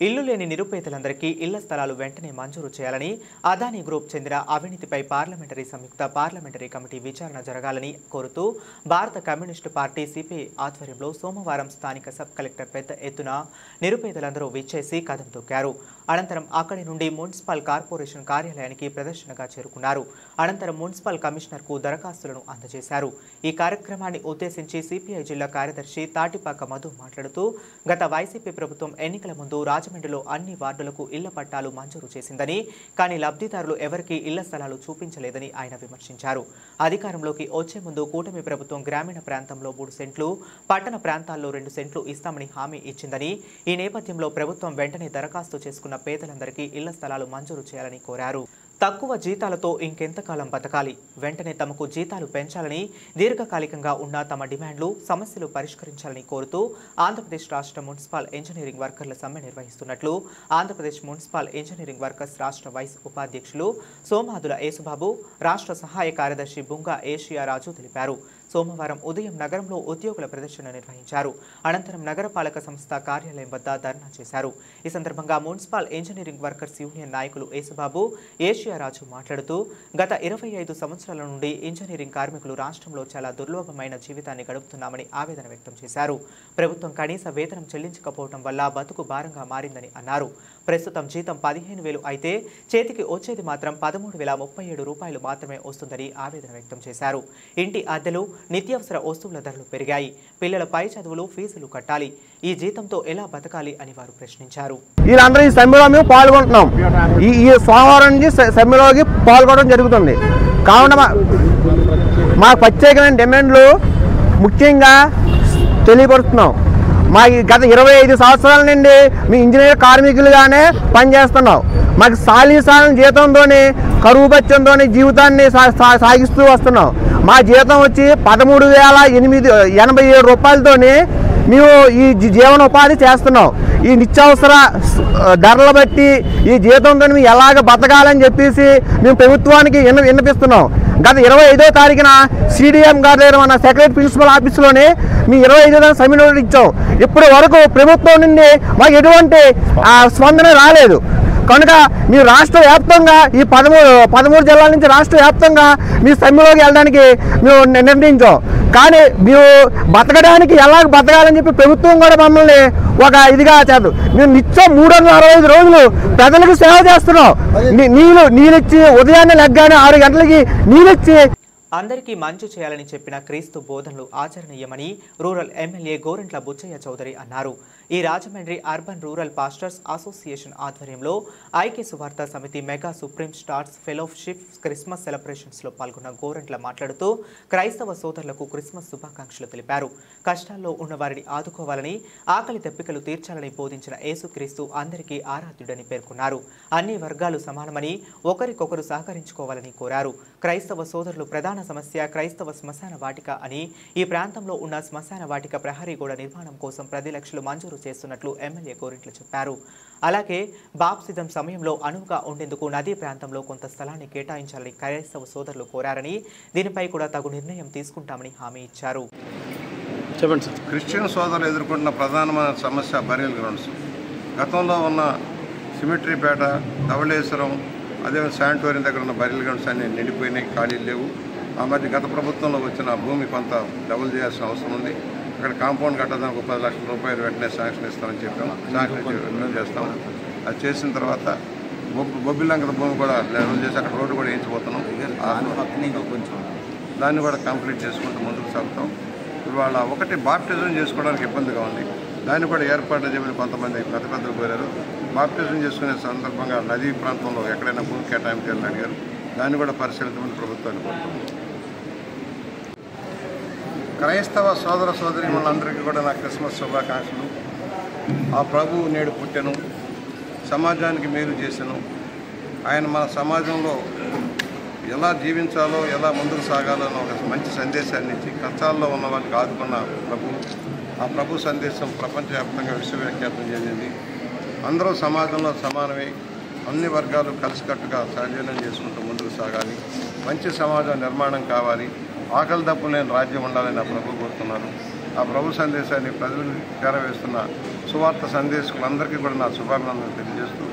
ఇల్లు లేని నిరుపేదలందరికీ ఇళ్ల స్థలాలు వెంటనే మంజూరు చేయాలని, అదానీ గ్రూప్ చెందిన అవినీతిపై పార్లమెంటరీ సంయుక్త పార్లమెంటరీ కమిటీ విచారణ జరగాలని కోరుతూ భారత కమ్యూనిస్టు పార్టీ సిపిఐ ఆధ్వర్యంలో సోమవారం స్థానిక సబ్ కలెక్టర్ పెద్ద ఎత్తున నిరుపేదలందరూ విచ్చేసి కదం తొక్కారు. అనంతరం అక్కడి నుండి మున్సిపల్ కార్పొరేషన్ కార్యాలయానికి ప్రదర్శనగా చేరుకున్నారు. అనంతరం మున్సిపల్ కమిషనర్కు దరఖాస్తులను అందజేశారు. ఈ కార్యక్రమాన్ని ఉద్దేశించి సిపిఐ జిల్లా కార్యదర్శి తాటిపాక మధు మాట్లాడుతూ, గత వైసీపీ ప్రభుత్వం ఎన్నికల ముందు రాజమండ్రిలో అన్ని వార్డులకు ఇళ్ల పట్టాలు మంజూరు చేసిందని, కానీ లబ్ధిదారులు ఎవరికీ ఇళ్ల స్థలాలు చూపించలేదని ఆయన విమర్శించారు. అధికారంలోకి వచ్చే ముందు కూటమి ప్రభుత్వం గ్రామీణ ప్రాంతంలో 3 సెంట్లు, పట్టణ ప్రాంతాల్లో 2 సెంట్లు ఇస్తామని హామీ ఇచ్చిందని, ఈ నేపథ్యంలో ప్రభుత్వం వెంటనే దరఖాస్తు చేసుకున్న పేదలందరికీ ఇళ్ల స్థలాలు మంజూరు చేయాలని కోరారు. తక్కువ జీతాలతో ఇంకెంతకాలం బతకాలి, వెంటనే తమకు జీతాలు పెంచాలని, దీర్ఘకాలికంగా ఉన్న తమ డిమాండ్లు, సమస్యలు పరిష్కరించాలని కోరుతూ ఆంధ్రప్రదేశ్ రాష్ట్ర మున్సిపల్ ఇంజనీరింగ్ వర్కర్ల సమ్మె నిర్వహిస్తున్నట్లు ఆంధ్రప్రదేశ్ మున్సిపల్ ఇంజనీరింగ్ వర్కర్స్ రాష్ట్ర వైస్ ఉపాధ్యక్షులు సోమాదుల యేసుబాబు, రాష్ట్ర సహాయ కార్యదర్శి బుంగా ఏషియా రాజు తెలిపారు. సోమవారం ఉదయం నగరంలో ఉద్యోగుల ప్రదర్శన నిర్వహించారు. అనంతరం నగరపాలక సంస్థ కార్యాలయం వద్ద ధర్నా చేశారు. ఈ సందర్భంగా మున్సిపల్ ఇంజనీరింగ్ వర్కర్స్ యూనియన్ నాయకులు యేసుబాబు, ఏషియా రాజు మాట్లాడుతూ, గత 25 సంవత్సరాల నుండి ఇంజనీరింగ్ కార్మికులు రాష్ట్రంలో చాలా దుర్లభమైన జీవితాన్ని గడుపుతున్నామని ఆవేదన వ్యక్తం చేశారు. ప్రభుత్వం కనీస వేతనం చెల్లించకపోవడం వల్ల బతుకు భారంగా మారిందని అన్నారు. ప్రస్తుతం జీతం 15,000 అయితే చేతికి వచ్చేది మాత్రం 13,037 రూపాయలు మాత్రమే వస్తుందని ఆవేదన వ్యక్తం చేశారు. ఇంటి అద్దెలు, నిత్యావసర వస్తువుల ధరలు పెరిగాయి. పిల్లల పై చదువులు, ఫీజులు కట్టాలి. ఈ జీతంతో ఎలా బతకాలి అని వారు ప్రశ్నించారు. వీళ్ళందరూ ఈ సమ్మెలో మేము పాల్గొంటున్నాం. ఈ సోమవారం నుంచి సమ్మెలోకి పాల్గొనడం జరుగుతుంది. కావున మా ప్రత్యేకమైన డిమాండ్లు ముఖ్యంగా తెలియపరుస్తున్నాం. మా గత 25 సంవత్సరాల నుండి మీ ఇంజనీర్ కార్మికులుగానే పనిచేస్తున్నాం. మాకు సాలీసాలని జీతంతో, కరువు బత్యంతో జీవితాన్ని సాగిస్తూ వస్తున్నాం. మా జీతం వచ్చి 13,887 రూపాయలతోనే మేము ఈ జీవనోపాధి చేస్తున్నాం. ఈ నిత్యావసర ధరలు బట్టి ఈ జీతంతో మేము ఎలాగ బతకాలని చెప్పేసి మేము ప్రభుత్వానికి విన్నపిస్తున్నాం. గత 25వ తారీఖున CDM గారి దగ్గర మన సెక్రటరీ ప్రిన్సిపల్ ఆఫీసులోనే మేము 25వ తారీఖు సమ్మె నోటీస్ ఇచ్చాం. ఇప్పటి వరకు ప్రభుత్వం నుండి మాకు ఎటువంటి స్పందన రాలేదు. కనుక మీరు రాష్ట్ర వ్యాప్తంగా ఈ 13 జిల్లాల నుంచి రాష్ట్ర వ్యాప్తంగా మీ సమ్మెలోకి వెళ్ళడానికి మేము నిర్ణయించాం. కానీ మేము బతకడానికి ఎలాగ బతకాలని చెప్పి ప్రభుత్వం కూడా మమ్మల్ని ఒక ఇదిగా చేద్దాం. మేము నిత్యం 365 రోజులు ప్రజలకు సేవ చేస్తున్నాం. నీళ్ళిచ్చి ఉదయాన్నే లెగ్గానే 6 గంటలకి నీళ్ళిచ్చి అందరికీ మంచి చేయాలని చెప్పిన క్రీస్తు బోధనలు ఆచరణీయమని రూరల్ ఎమ్మెల్యే గోరంట్ల బుచ్చయ్య చౌదరి అన్నారు. ఈ Rajahmundry urban rural pastors association ఆధ్వర్యంలో ఐక్య సువార్త సమితి mega supreme stars fellowship Christmas సెలబ్రేషన్స్లో పాల్గొన్న గోరంట్ల మాట్లాడుతూ క్రైస్తవ సోదరులకు క్రిస్మస్ శుభాకాంక్షలు తెలిపారు. కష్టాల్లో ఉన్న వారిని ఆదుకోవాలని, ఆకలి దప్పికలు తీర్చాలని బోధించిన యేసుక్రీస్తు అందరికీ ఆరాధ్యుడని పేర్కొన్నారు. అన్ని వర్గాలు సమానమని, ఒకరికొకరు సహకరించుకోవాలని కోరారు. క్రైస్తవ సోదరులు ప్రధాన సమస్య క్రైస్తవ శ్మశాన వాటిక అని, ఈ ప్రాంతంలో ఉన్న శ్మశాన వాటిక ప్రహరీ గోడ నిర్మాణం కోసం 10 లక్షలు మంజూరు చేస్తున్నట్లు ఎమ్మెల్యే గోరింట్లు చెప్పారు. అలాగే బాప్సిజం సమయంలో అనువుగా ఉండేందుకు నదీ ప్రాంతంలో కొంత స్థలాన్ని కేటాయించాలని క్రైస్తవ సోదరులు కోరారని, దీనిపై కూడా తగు నిర్ణయం తీసుకుంటామని హామీ ఇచ్చారు. క్రిస్టియన్ సోదరులు ఎదుర్కొంటున్న ప్రధానమైన సమస్య బరియల్ గ్రౌండ్స్. గతంలో ఉన్న సిమెట్రీపేట, ధవళేశ్వరం, అదే శానిటోరియం దగ్గర ఉన్న బరియల్ గ్రౌండ్స్ అన్ని నిండిపోయినాయి, ఖాళీలు లేవు. ఆ మధ్య గత ప్రభుత్వంలో వచ్చిన భూమి కొంత డబుల్ చేయాల్సిన అవసరం ఉంది. అక్కడ కాంపౌండ్ కట్టడానికి 10 లక్షల రూపాయలు వెంటనే శాంక్షన్ ఇస్తామని చెప్పాము. శాంక్షన్ చేస్తాము. అది చేసిన తర్వాత బొబ్బిలంకల భూమి కూడా లెవెల్ చేసి అక్కడ రోడ్డు కూడా వేయించిపోతున్నాం. దాన్ని కూడా కంప్లీట్ చేసుకుంటూ ముందుకు సాగుతాం. ఇవాళ ఒకటి బాప్టిజం చేసుకోవడానికి ఇబ్బందిగా ఉంది. దాన్ని కూడా ఏర్పాట్లు చేయమని కొంతమంది పెద్దలు కోరారు. బాప్టిజం చేసుకునే సందర్భంగా నదీ ప్రాంతంలో ఎక్కడైనా భూమి కేటాయించాలని అడిగారు. దాన్ని కూడా పరిశీలించమని ప్రభుత్వాన్ని కోరుతున్నాం. క్రైస్తవ సోదర సోదరీమణులందరికీ కూడా నా క్రిస్మస్ శుభాకాంక్షలు. ఆ ప్రభువు నేడు పుట్టెను, సమాజానికి మేలు చేసెను. ఆయన మన సమాజంలో ఎలా జీవించాలో, ఎలా ముందుకు సాగాలో అని ఒక మంచి సందేశాన్ని ఇచ్చి కష్టాల్లో ఉన్న వాళ్ళకి ఆదుకున్న ప్రభు. ఆ ప్రభు సందేశం ప్రపంచవ్యాప్తంగా విశ్వవ్యాఖ్యాతం చెందింది. అందరూ సమాజంలో సమానమే, అన్ని వర్గాలు కలిసికట్టుగా సహజీవనం చేసుకుంటూ ముందుకు సాగాలి. మంచి సమాజం నిర్మాణం కావాలి. ఆకలి దప్పు లేని రాజ్యం ఉండాలని నా ప్రభు కోరుతున్నాను. ఆ ప్రభు సందేశాన్ని ప్రజలు చేరవేస్తున్న సువార్త సందేశకులందరికీ కూడా నా శుభాభినందనలు తెలియజేస్తూ,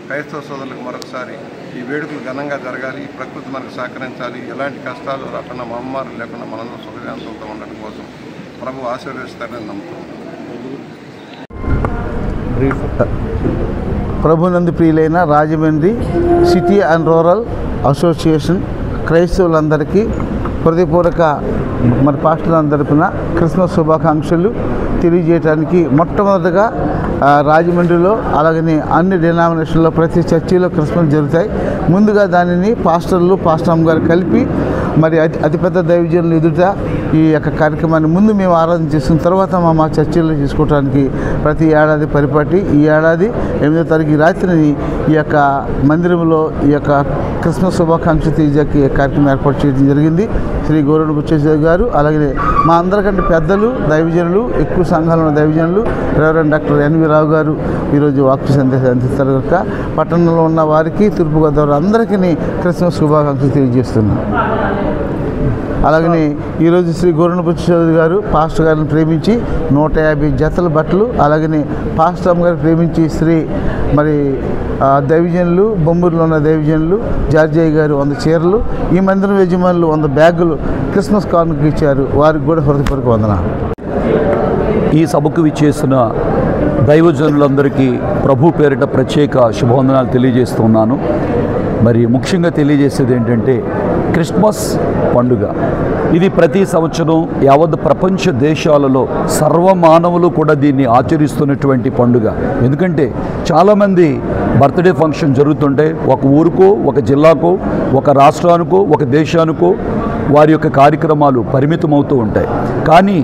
క్రైస్తవ సోదరులకు మరొకసారి ఈ వేడుకలు ఘనంగా జరగాలి. ప్రకృతి మనకు సహకరించాలి. ఎలాంటి కష్టాలు రాకుండా, మహమ్మారులు లేకుండా మనందరూ సుఖశాంతులతో ఉండడం కోసం ప్రభు ఆశీర్వదిస్తారని నమ్ముతున్నాను. ప్రభునందు ప్రియులైన Rajahmundry city and rural association క్రైస్తవులందరికీ హృదయపూర్వక మరి పాస్టర్లందరి తరపున క్రిస్మస్ శుభాకాంక్షలు తెలియజేయడానికి మొట్టమొదటిగా రాజమండ్రిలో అలాగని అన్ని డినామినేషన్లో ప్రతి చర్చిలో క్రిస్మస్ జరుగుతాయి. ముందుగా దానిని పాస్టర్ గారు కలిపి మరి అతిపెద్ద దైవజనులు ఎదుట ఈ యొక్క కార్యక్రమాన్ని ముందు మేము ఆరాధన చేసిన తర్వాత మా చర్చిల్లో చేసుకోవడానికి ప్రతి ఏడాది పరిపాటి ఈ ఏడాది 8వ తారీఖు రాత్రిని ఈ యొక్క మందిరంలో ఈ యొక్క క్రిస్మస్ శుభాకాంక్ష తెలియజేకి కార్యక్రమం ఏర్పాటు చేయడం జరిగింది. శ్రీ గోరంట్ల బుచ్చయ్య గారు అలాగే మా అందరికంటే పెద్దలు దైవజనులు, ఎక్కువ సంఘాలు ఉన్న దైవజనులు రెవరెండ్ డాక్టర్ ఎన్వి రావు గారు ఈరోజు వాక్య సందేశం అందిస్తారు కనుక పట్టణంలో ఉన్న వారికి, తూర్పుగోదావరి అందరికీ క్రిస్మస్ శుభాకాంక్షలు తెలియజేస్తున్నాను. అలాగనే ఈరోజు శ్రీ గోరంట్ల బుచ్చయ్య గారు పాస్టర్ గారిని ప్రేమించి 150 జతల బట్టలు, అలాగనే పాస్టర్ గారు ప్రేమించి శ్రీ మరి దైవజనులు, బొమ్మూరులో ఉన్న దైవజనులు జార్జయ్య గారు 100 చీరలు, ఈ మందిరం యజమానులు 100 బ్యాగులు క్రిస్మస్ కానుక ఇచ్చారు. వారికి కూడా హృదయపూర్వక వందనాలు. ఈ సభకు విచ్చేసిన దైవజనులందరికీ ప్రభు పేరిట ప్రత్యేక శుభవందనాలు తెలియజేస్తున్నాను. మరి ముఖ్యంగా తెలియజేసేది ఏంటంటే క్రిస్మస్ పండుగ ఇది ప్రతి సంవత్సరం యావత్ ప్రపంచ దేశాలలో సర్వమానవులు కూడా దీన్ని ఆచరిస్తున్నటువంటి పండుగ. ఎందుకంటే చాలామంది బర్త్డే ఫంక్షన్ జరుగుతుంటే ఒక ఊరుకో, ఒక జిల్లాకో, ఒక రాష్ట్రానికో, ఒక దేశానికో వారి యొక్క కార్యక్రమాలు పరిమితమవుతూ ఉంటాయి. కానీ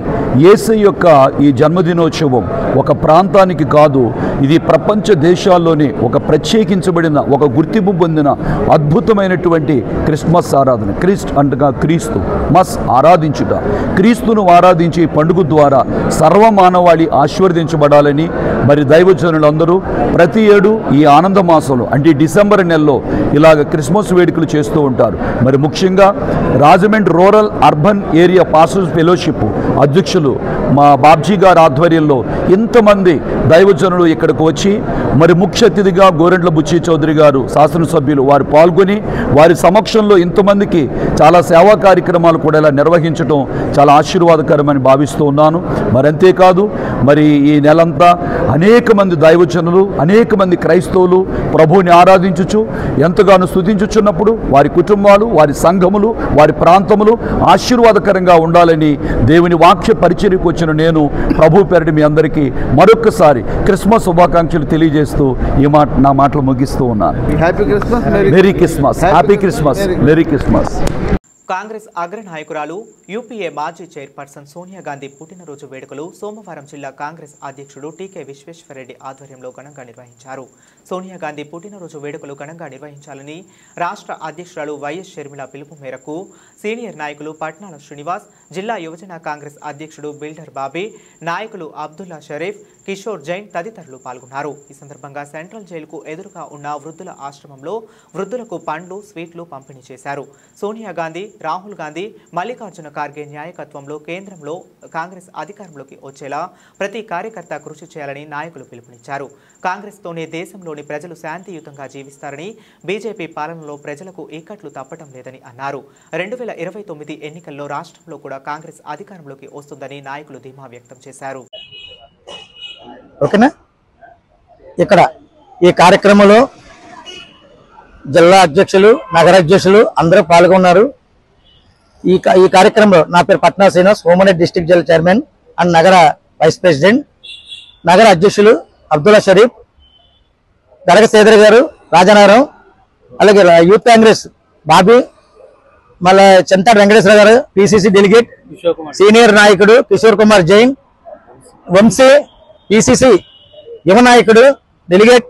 యేసయ్య యొక్క ఈ జన్మదినోత్సవం ఒక ప్రాంతానికి కాదు, ఇది ప్రపంచ దేశాల్లోనే ఒక ప్రత్యేకించబడిన ఒక గుర్తింపు పొందిన అద్భుతమైనటువంటి క్రిస్మస్ ఆరాధన. అనగా క్రీస్తు మస్ ఆరాధించుట. క్రీస్తును ఆరాధించే పండుగ ద్వారా సర్వమానవాళి ఆశీర్వదించబడాలని మరి దైవజనులందరూ ప్రతి ఏడు ఈ ఆనంద మాసంలో అంటే డిసెంబర్ నెలలో ఇలాగ క్రిస్మస్ వేడుకలు చేస్తూ ఉంటారు. మరి ముఖ్యంగా Rajahmundry rural urban area pastors fellowship అధ్యక్షులు మా బాబ్జీ గారి ఆధ్వర్యంలో ఇంతమంది దైవజనులు ఇక్కడికి వచ్చి మరి ముఖ్య అతిథిగా గోరెంట్ల బుచ్చి చౌదరి గారు శాసనసభ్యులు వారు పాల్గొని వారి సమక్షంలో ఇంతమందికి చాలా సేవా కార్యక్రమాలు కూడా ఇలా నిర్వహించడం చాలా ఆశీర్వాదకరమని భావిస్తూ ఉన్నాను. మరి అంతేకాదు మరి ఈ నెలంతా అనేక మంది దైవజనులు అనేక మంది క్రైస్తవులు ప్రభువుని ఆరాధించుచు ఎంతగానో స్తుతించుచున్నప్పుడు వారి కుటుంబాలు వారి సంఘములు వారి ప్రాంతములు ఆశీర్వాదకరంగా ఉండాలని దేవుని వాక్య పరిచర్యకు వచ్చిన నేను ప్రభు పేరిట మీ అందరికీ మరొకసారి క్రిస్మస్ శుభాకాంక్షలు తెలియజేస్తూ నా మాటలు ముగిస్తూ ఉన్నాను. Merry Christmas, happy Christmas, merry Christmas. Congress అగ్రనాయకురాలు యూపీఏ మాజీ చైర్పర్సన్ సోనియా గాంధీ పుట్టినరోజు వేడుకలు సోమవారం జిల్లా కాంగ్రెస్ అధ్యక్షుడు టీకే విశ్వేశ్వరరెడ్డి ఆధ్వర్యంలో ఘనంగా నిర్వహించారు. సోనియా గాంధీ పుట్టినరోజు వేడుకలు ఘనంగా నిర్వహించాలని రాష్ట్ర అధ్యక్షురాలు వైఎస్ షర్మిల పిలుపు మేరకు సీనియర్ నాయకులు పట్నాల శ్రీనివాస్, జిల్లా యువజన కాంగ్రెస్ అధ్యక్షుడు బిల్డర్ బాబీ, నాయకులు అబ్దుల్లా షరీఫ్, కిషోర్ జైన్ తదితరులు పాల్గొన్నారు. ఈ సందర్భంగా సెంట్రల్ జైలుకు ఎదురుగా ఉన్న వృద్ధుల ఆశ్రమంలో వృద్ధులకు పండ్లు, స్వీట్లు పంపిణీ చేశారు. సోనియా గాంధీ, రాహుల్ గాంధీ, మల్లికార్జున ఖార్గే నాయకత్వంలో కేంద్రంలో కాంగ్రెస్ అధికారంలోకి వచ్చేలా ప్రతి కార్యకర్త కృషి చేయాలని నాయకులు పిలుపునిచ్చారు. కాంగ్రెస్తోనే దేశంలోని ప్రజలు శాంతియుతంగా జీవిస్తారని, బీజేపీ పాలనలో ప్రజలకు ఇక్కట్లు తప్పటం లేదని అన్నారు. 2029 ఎన్నికల్లో రాష్ట్రంలో కూడా కాంగ్రెస్ అధికారంలోకి వస్తుందని నాయకులు ధీమా వ్యక్తం చేశారు. ఓకేనా, ఇక్కడ ఈ కార్యక్రమంలో జిల్లా అధ్యక్షులు, నగర అధ్యక్షులు అందరూ పాల్గొన్నారు. ఈ కార్యక్రమంలో నా పేరు పట్నా శ్రీనివాస్, ఉమ్మడి డిస్ట్రిక్ట్ జైల్ చైర్మన్ అండ్ నగర వైస్ ప్రెసిడెంట్. నగర అధ్యక్షులు అబ్దుల్లా షరీఫ్, గరగ సేదర్ గారు రాజానగరం, అలాగే యూత్ కాంగ్రెస్ బాబీ, మళ్ళీ చింతాడు వెంకటేశ్వర గారు పిసిసి డెలిగేట్, సీనియర్ నాయకుడు కిషోర్ కుమార్ జైన్, వంశీ పిసిసి యువ నాయకుడు డెలిగేట్,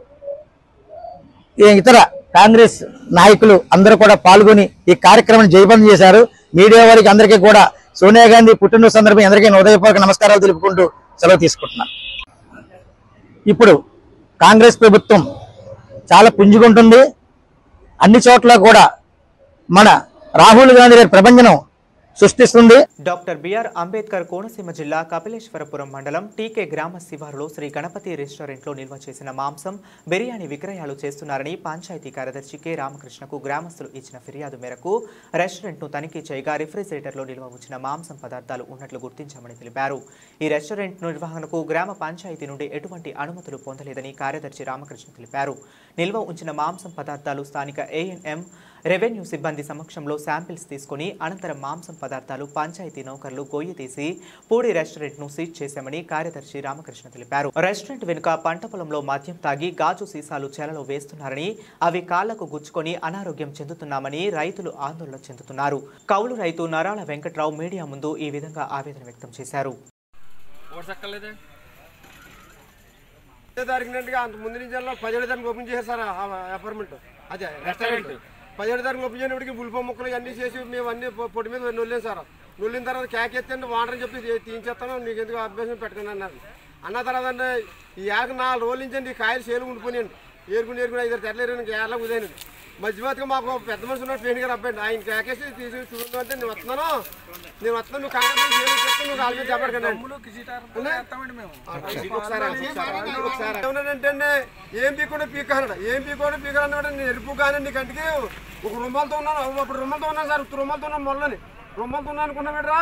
ఇతర కాంగ్రెస్ నాయకులు అందరూ కూడా పాల్గొని ఈ కార్యక్రమాన్ని జయప్రదం చేశారు. మీడియా వారికి అందరికీ కూడా సోనియా గాంధీ పుట్టినరోజు సందర్భంగా అందరికీ హృదయపూర్వక నమస్కారాలు తెలుపుకుంటూ సెలవు తీసుకుంటున్నాను. ఇప్పుడు కాంగ్రెస్ ప్రభుత్వం చాలా పుంజుకుంటుంది. అన్ని చోట్ల కూడా మన రాహుల్ గాంధీ గారి ప్రభంజనం సృష్టిస్తుంది. డాక్టర్ బిఆర్ అంబేద్కర్ కోనసీమ జిల్లా కపిలేశ్వరపురం మండలం టీకే గ్రామ శివారులో శ్రీ గణపతి రెస్టారెంట్లో నిల్వ చేసిన మాంసం, బిర్యానీ విక్రయాలు చేస్తున్నారని పంచాయతీ కార్యదర్శి కె రామకృష్ణకు గ్రామస్తులు ఇచ్చిన ఫిర్యాదు మేరకు రెస్టారెంట్ను తనిఖీ చేయగా రిఫ్రిజిరేటర్లో నిల్వ ఉంచిన మాంసం పదార్థాలు ఉన్నట్లు గుర్తించామని తెలిపారు. ఈ రెస్టారెంట్ నిర్వహణకు గ్రామ పంచాయతీ నుండి ఎటువంటి అనుమతులు పొందలేదని కార్యదర్శి రామకృష్ణ తెలిపారు. నిల్వ ఉంచిన మాంసం పదార్థాలు స్థానిక ఏఎన్ఎం రెవెన్యూ సిబ్బంది సమక్షంలో శాంపిల్స్ తీసుకుని అనంతరం మాంసం పదార్థాలు పంచాయతీ నౌకర్లు గొయ్యి తీసి పూడి రెస్టారెంట్ను సీజ్ చేశామని కార్యదర్శి రామకృష్ణ తెలిపారు. రెస్టారెంట్ వెనుక పంట పొలంలో మద్యం తాగి గాజు సీసాలు చేలలో వేస్తున్నారని, అవి కాళ్లకు గుచ్చుకొని అనారోగ్యం చెందుతున్నామని రైతులు ఆందోళన చెందుతున్నారు. కౌలు రైతు నరాల వెంకట్రావు మీడియా ముందు ఈ విధంగా ఆవేదన వ్యక్తం చేశారు. ముందు నుంచి 17 తారీఖు ఓపెన్ చేశారు అపార్ట్మెంట్, అదే రెస్టారెంట్. 17 తారీఖు ఓపెన్ చేయడానికి ఉల్లిపో ముక్కలు అన్నీ చేసి మేము అన్ని పొడి మీద నొల్లేం సార్. నొల్లిన తర్వాత కేక్ ఎత్తండి వాటర్ అని చెప్పి తీయించేస్తాను, నీకు ఎందుకు అభ్యాసం పెట్టకండి అన్నారు. అన్న తర్వాత అంటే ఈ 4 రోజుల నుంచి అండి ఈ కాయలు సేలు ఉండిపోయాయండి. ఏరుకుని 5 తెరలు ఏరుకుని కేరళ ఉదయండి. మధ్యమతిగా మాకు పెద్ద మనిషి ఉన్నాడు, పెయింట్ గారు అబ్బాయి, ఆయన కేకేసి తీసి చూడండి అంటే నేను వస్తున్నాను నువ్వు కాంగ్రెస్ నువ్వు కాలు మీద చెప్పడకండి. ఒకసారి ఏమన్నాడంటే ఏం పీకుండా పీకాలన్నాడు. ఏం పీకుండా పీకాలన్నాడు. నేను ఎరుపు కానీ నీ కంటికి ఒక రుమాలతో ఉన్నాను. అప్పుడు రుమాలతో ఉన్నాను సార్, రుమాలతో ఉన్నాను మొల్లని రుమాలతో ఉన్నాను అనుకున్నాడు.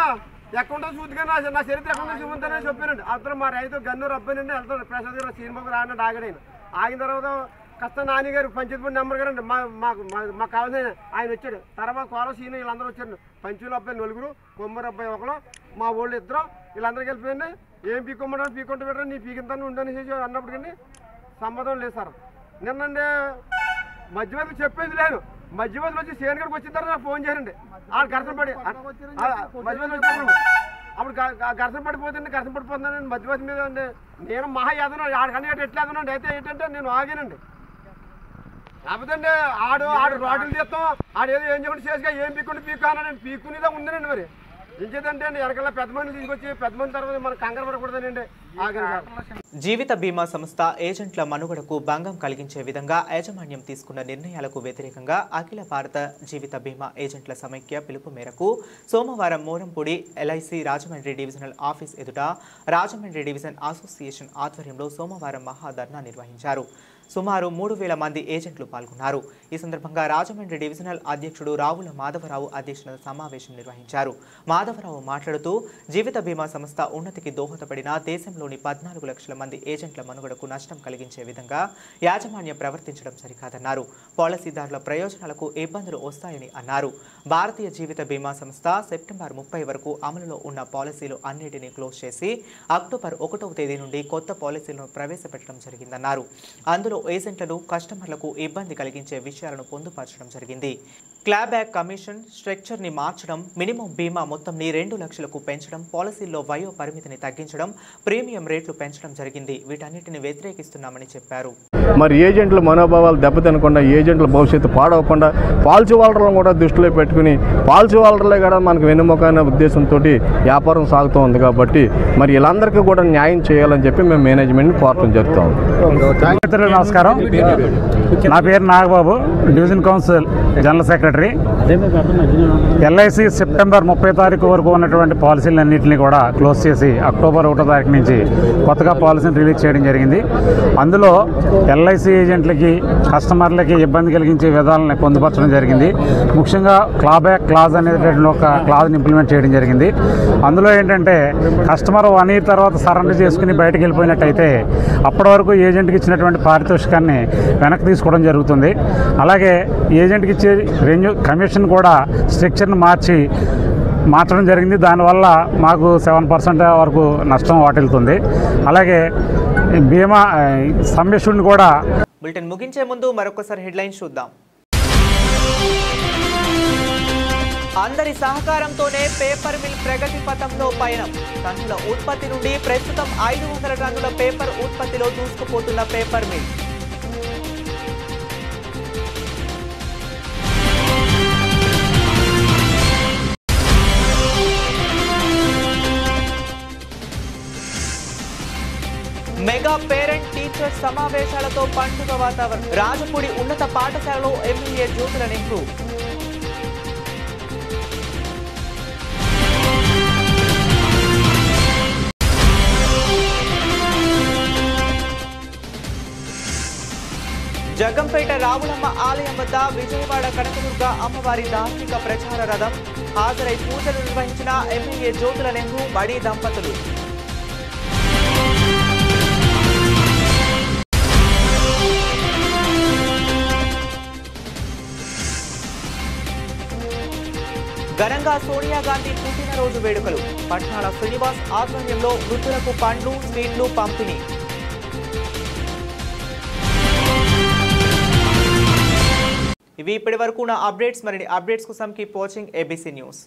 ఎక్కడుంటో చూద్దుగా నా చరిత్ర ఎక్కడ చూపుతానని చెప్పానండి. అతను మా రైతు గన్నూరు అబ్బాయినండి వెళ్తాను ప్రసాద్ గారు సినిమాకు రానండి. ఆగడాను ఆగిన తర్వాత కష్ట నాని గారు పంచాయతీ బోర్డు నెంబర్ గారు అండి మాకు కావాల్సిన ఆయన వచ్చాడు. తర్వాత కోర సీను వీళ్ళందరూ వచ్చారు. పంచుల అబ్బాయి 4, కొమ్మరి అబ్బాయి 1, మా వాళ్ళు 2 వీళ్ళందరికీ వెళ్ళిపోయింది. ఏం పీకొమ్మడం పీకుంటూ పెట్టడం నీ పీకింతాను ఉండని చేసి అన్నప్పుడు కానీ సమ్మతం లేదు సార్. నిన్నండి మధ్యవర్తి చెప్పేది లేదు. మధ్యవర్తులు వచ్చి సేన్ గడికి వచ్చిన తర్వాత నాకు ఫోన్ చేయండి. వాళ్ళు గడపడి మధ్యవర్తులు వచ్చినప్పుడు అప్పుడు ఘర్షణ పడిపోతుందండి మధ్య మీద అండి. నేను మహా ఎదనండి ఆడకన్నా ఎట్లా ఎదనండి. అయితే ఏంటంటే నేను ఆగానండి. కాకపోతే ఆడు రోడ్లు తీస్తాం ఆడేదో ఏం చెప్పండి చేసుగా ఏం పీక్కు అన్నాడండి. పీక్కునేదా ఉందనండి. మరి ఏం చేద్దంటే అండి వెనకాల పెద్ద మంది తీసుకొచ్చి పెద్ద మంది తర్వాత మనం కంగారు పడకూడదండి. జీవిత బీమా సంస్థ ఏజెంట్ల మనుగడకు భంగం కలిగించే విధంగా యాజమాన్యం తీసుకున్న నిర్ణయాలకు వ్యతిరేకంగా అఖిల భారత జీవిత బీమా ఏజెంట్ల సమైక్య పిలుపు మేరకు సోమవారం Morampudi LIC Rajahmundry divisional office ఎదుట రాజమండ్రి డివిజన్ అసోసియేషన్ ఆధ్వర్యంలో సోమవారం మహాధర్నా నిర్వహించారు. సుమారు 3,000 మంది ఏజెంట్లు పాల్గొన్నారు. ఈ సందర్భంగా రాజమండ్రి డివిజనల్ అధ్యక్షుడు రావుల మాధవరావు అధ్యక్షతన సమావేశం నిర్వహించారు. మాధవరావు మాట్లాడుతూ జీవిత బీమా సంస్థ ఉన్నతికి దోహదపడిన దేశంలోని 14 లక్షల మంది ఏజెంట్ల మనుగడకు నష్టం కలిగించే విధంగా యాజమాన్యం ప్రవర్తించడం సరికాదన్నారు. పాలసీదారుల ప్రయోజనాలకు ఇబ్బందులు వస్తాయని అన్నారు. భారతీయ జీవిత బీమా సంస్థ సెప్టెంబర్ 30 వరకు అమలులో ఉన్న పాలసీలు అన్నిటినీ క్లోజ్ చేసి అక్టోబర్ 1వ తేదీ నుండి కొత్త పాలసీలను ప్రవేశపెట్టడం జరిగిందన్నారు. అందులో ఏజెంట్లను కస్టమర్లకు ఇబ్బంది కలిగించే విషయాలను పొందుపరచడం జరిగింది. క్లాబ్యాక్ కమిషన్ స్ట్రక్చర్ని మార్చడం, మినిమం బీమా మొత్తంని 2 లక్షలకు పెంచడం, పాలసీల్లో వయో పరిమితిని తగ్గించడం, ప్రీమియం రేట్లు పెంచడం జరిగింది. వీటన్నిటిని వ్యతిరేకిస్తున్నామని చెప్పారు. మరి ఏజెంట్ల మనోభావాలు దెబ్బతినకుండా, ఏజెంట్ల భవిష్యత్తు పాడవకుండా పాలసీ హోల్డర్లను కూడా దృష్టిలో పెట్టుకుని పాలసీ హోల్డర్లే కూడా మనకు వెన్నుముక అనే ఉద్దేశంతో వ్యాపారం సాగుతూ ఉంది. కాబట్టి మరి వీళ్ళందరికీ కూడా న్యాయం చేయాలని చెప్పి మేము మేనేజ్మెంట్ని కోరటం జరుగుతాం. నమస్కారం, నా పేరు Nagababu, division council general secretary. LIC September 30 తారీఖు వరకు ఉన్నటువంటి పాలసీలన్నింటినీ కూడా క్లోజ్ చేసి అక్టోబర్ 1వ తారీఖు నుంచి కొత్తగా పాలసీని రిలీజ్ చేయడం జరిగింది. అందులో ఎల్ఐసి ఏజెంట్లకి కస్టమర్లకి ఇబ్బంది కలిగించే విధానాలను పొందుపరచడం జరిగింది. ముఖ్యంగా క్లాబ్యాక్ క్లాజ్ అనేటువంటి ఒక క్లాజ్ని ఇంప్లిమెంట్ చేయడం జరిగింది. అందులో ఏంటంటే కస్టమర్ 1 ఇయర్ తర్వాత సరెండర్ చేసుకుని బయటకు వెళ్ళిపోయినట్టయితే అప్పటి వరకు ఏజెంట్కి ఇచ్చినటువంటి పారితోషికాన్ని వెనక్కి తీసుకోవడం జరుగుతుంది. అలాగే ఏజెంట్కి ఇచ్చే కమిషన్ కూడా స్ట్రక్చర్ని మార్చడం జరిగింది. దానివల్ల మాకు 7% వరకు నష్టం వాటిల్తుంది. అలాగే బీమా సమ్మిషన్ని కూడా. బులెటిన్ ముగించే ముందు మరొకసారి హెడ్లైన్స్ చూద్దాం. అందరి సహకారంతోనే పేపర్ మిల్ ప్రగతి పథంలో పయనం. టన్నుల ఉత్పత్తి నుండి ప్రస్తుతం 500 టన్నుల పేపర్ ఉత్పత్తిలో దూసుకుపోతున్న paper mill. Mega parent teacher సమావేశాలతో పండుగ వాతావరణం. రాజపూడి ఉన్నత పాఠశాలలో ఎమ్మెల్యే జ్యోతుల నెహ్రూ. జగ్గంపేట రావులమ్మ ఆలయం వద్ద విజయవాడ కనకదుర్గ అమ్మవారి ధార్మిక ప్రచార రథం. హాజరై పూజలు నిర్వహించిన ఎమ్మెల్యే జ్యోతుల నెహ్రూ మడి దంపతులు. ఘనంగా సోనియా గాంధీ పుట్టినరోజు వేడుకలు. పట్నాల శ్రీనివాస్ ఆధ్వర్యంలో వృద్ధులకు పండ్లు, స్వీట్లు పంపిణీ. ఇవి ఇప్పటి వరకు నా అప్డేట్స్. మరిన్ని అప్డేట్స్ కోసం కీప్ వాచింగ్ ABC న్యూస్.